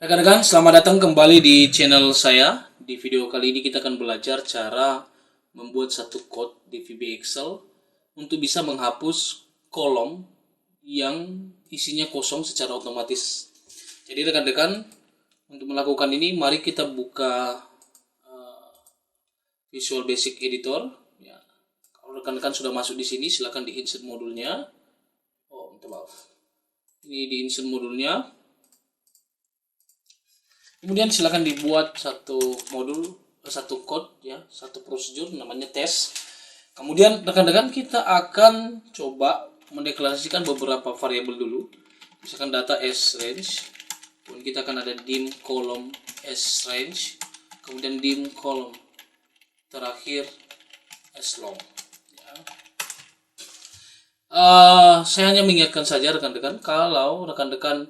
Rekan-rekan, selamat datang kembali di channel saya. Di video kali ini kita akan belajar cara membuat satu code di VB Excel untuk bisa menghapus kolom yang isinya kosong secara otomatis. Jadi rekan-rekan, untuk melakukan ini mari kita buka Visual Basic Editor. Ya. Kalau rekan-rekan sudah masuk di sini, silakan di insert modulnya. Minta maaf. Ini di insert modulnya. Kemudian silakan dibuat satu modul, satu code ya, satu prosedur namanya test. Kemudian rekan-rekan kita akan coba mendeklarasikan beberapa variabel dulu. Misalkan data sRange, kemudian kita akan ada dim kolom sRange, kemudian dim kolom terakhir slong. Ya. Saya hanya mengingatkan saja rekan-rekan, kalau rekan-rekan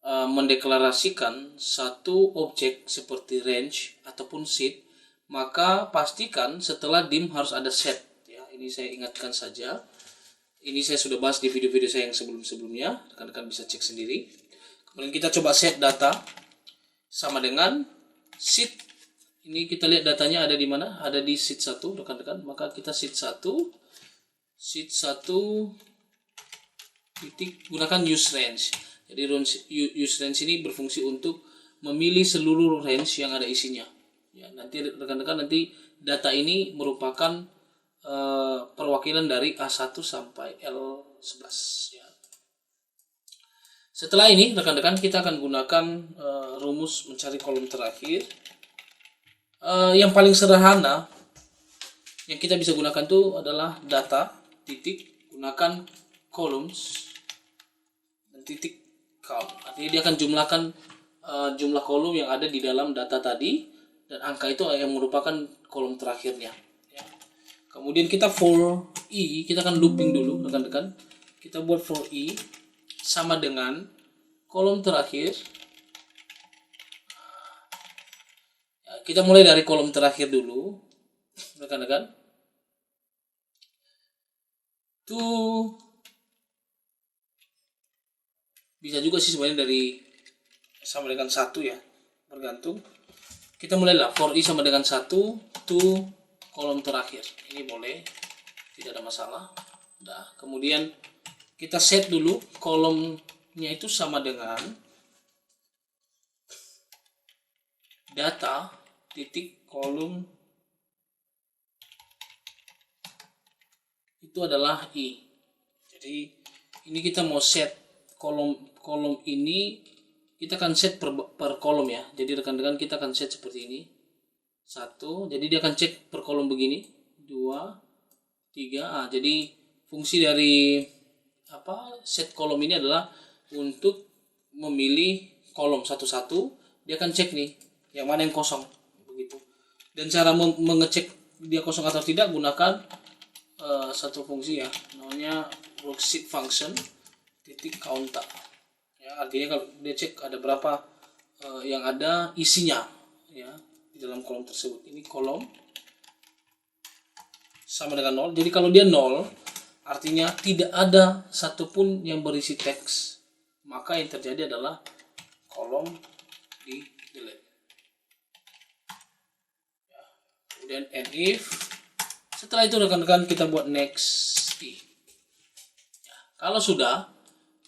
mendeklarasikan satu objek seperti range ataupun sheet, maka pastikan setelah dim harus ada set ya. Ini saya ingatkan saja. Ini saya sudah bahas di video-video saya yang sebelum-sebelumnya, rekan-rekan bisa cek sendiri. Kemudian kita coba set data sama dengan sheet. Ini kita lihat datanya ada di mana? Ada di sheet 1 rekan-rekan. Maka kita sheet 1 titik gunakan use range. Jadi use range ini berfungsi untuk memilih seluruh range yang ada isinya. Ya, nanti rekan-rekan data ini merupakan perwakilan dari A1 sampai L11. Ya. Setelah ini rekan-rekan kita akan gunakan rumus mencari kolom terakhir. Yang paling sederhana yang kita bisa gunakan itu adalah data titik gunakan columns dan titik count. Artinya dia akan jumlahkan jumlah kolom yang ada di dalam data tadi, dan angka itu yang merupakan kolom terakhirnya. Ya. Kemudian kita for i, kita akan looping dulu rekan-rekan. Kita buat for i sama dengan kolom terakhir. Ya, kita mulai dari kolom terakhir dulu rekan-rekan. Bisa juga sih sebenarnya dari sama dengan 1 ya, bergantung. Kita mulailah for i sama dengan 1 to kolom terakhir. Ini boleh, tidak ada masalah. Udah. Kemudian kita set dulu kolomnya itu sama dengan data titik kolom itu adalah i. Jadi ini kita mau set kolom ini, kita akan set per kolom ya. Jadi rekan-rekan kita akan set seperti ini. 1, jadi dia akan cek per kolom begini. 2, 3. Jadi fungsi dari set kolom ini adalah untuk memilih kolom satu-satu. Dia akan cek nih yang mana yang kosong begitu. Dan cara mengecek dia kosong atau tidak gunakan satu fungsi ya, namanya worksheet function titik counter. Ya, artinya kalau dia cek ada berapa yang ada isinya ya di dalam kolom tersebut. Ini kolom sama dengan 0. Jadi kalau dia 0 artinya tidak ada satupun yang berisi teks, maka yang terjadi adalah kolom di delete. Ya. Kemudian and if, setelah itu rekan-rekan kita buat next i. Ya, kalau sudah,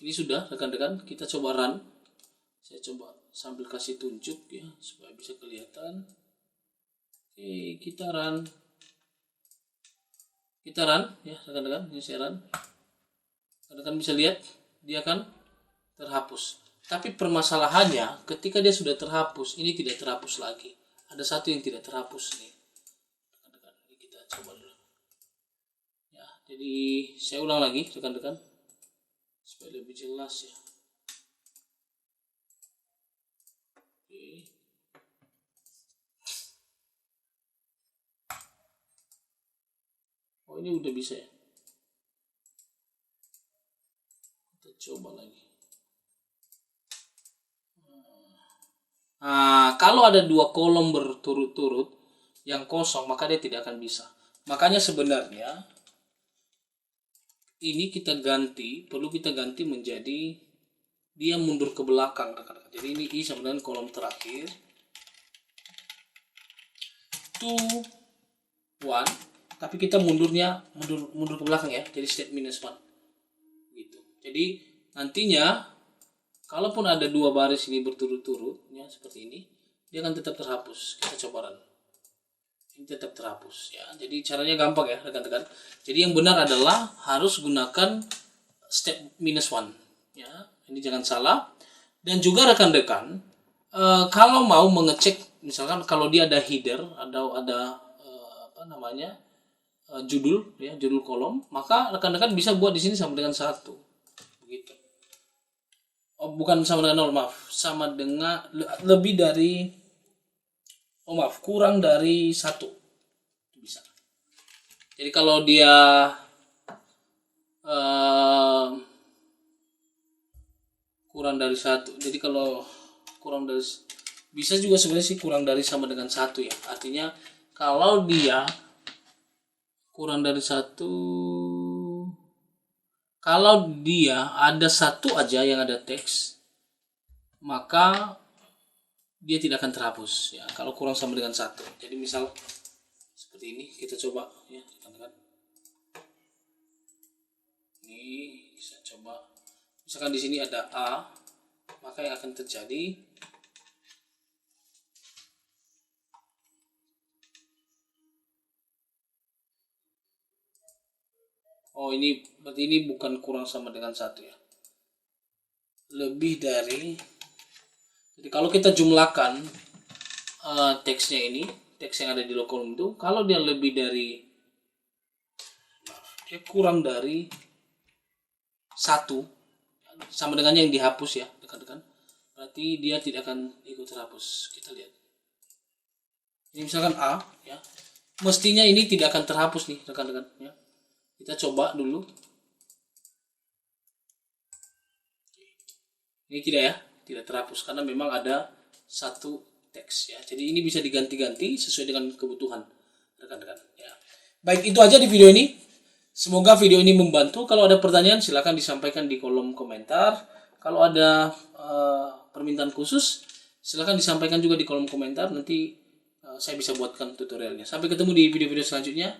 ini sudah rekan-rekan, kita coba run. Saya coba sambil kasih tunjuk ya supaya bisa kelihatan. Oke, kita run ya rekan-rekan. Ini saya run. Rekan-rekan bisa lihat dia akan terhapus. Tapi permasalahannya ketika dia sudah terhapus, ini tidak terhapus lagi. Ada satu yang tidak terhapus nih. Rekan-rekan, ini kita coba dulu. Ya, jadi saya ulang lagi rekan-rekan supaya lebih jelas ya. Oke. Oh, ini udah bisa ya. Kita coba lagi. Nah, kalau ada 2 kolom berturut-turut yang kosong, maka dia tidak akan bisa. Makanya sebenarnya ini perlu kita ganti menjadi dia mundur ke belakang rekan-rekan. Jadi ini I sama dengan kolom terakhir 2 1, tapi kita mundurnya mundur ke belakang ya, jadi step -1 gitu. Jadi nantinya kalaupun ada 2 baris ini berturut-turut ya seperti ini, dia akan tetap terhapus. Kita coba run. Ini tetap terhapus ya. Jadi caranya gampang ya rekan-rekan. Jadi yang benar adalah harus gunakan step -1 ya. Ini jangan salah. Dan juga rekan-rekan kalau mau mengecek misalkan kalau dia ada header, ada judul ya, judul kolom, maka rekan-rekan bisa buat di sini sama dengan 1 begitu. Oh, bukan sama dengan 0, maaf, sama dengan lebih dari kurang dari 1 bisa. Jadi kalau dia kurang dari 1, jadi kalau kurang dari, bisa juga sebenarnya sih kurang dari sama dengan 1 ya. Artinya kalau dia kurang dari 1, kalau dia ada 1 aja yang ada teks, maka dia tidak akan terhapus ya. Kalau kurang sama dengan 1. Jadi misal seperti ini, kita coba ya teman-teman. Ini bisa coba. Misalkan di sini ada A, maka yang akan terjadi ini berarti ini bukan kurang sama dengan 1 ya. Lebih dari, jadi kalau kita jumlahkan teksnya ini, teks yang ada di kolom itu, kalau dia lebih dari, dia kurang dari 1 sama dengan yang dihapus ya rekan-rekan, berarti dia tidak akan ikut terhapus. Kita lihat ini misalkan A ya, mestinya ini tidak akan terhapus nih rekan-rekan ya. Kita coba dulu. Ini tidak ya, tidak terhapus karena memang ada 1 teks ya. Jadi ini bisa diganti-ganti sesuai dengan kebutuhan rekan-rekan ya. Baik, itu aja di video ini. Semoga video ini membantu. Kalau ada pertanyaan silahkan disampaikan di kolom komentar. Kalau ada permintaan khusus silahkan disampaikan juga di kolom komentar. Nanti saya bisa buatkan tutorialnya. Sampai ketemu di video-video selanjutnya.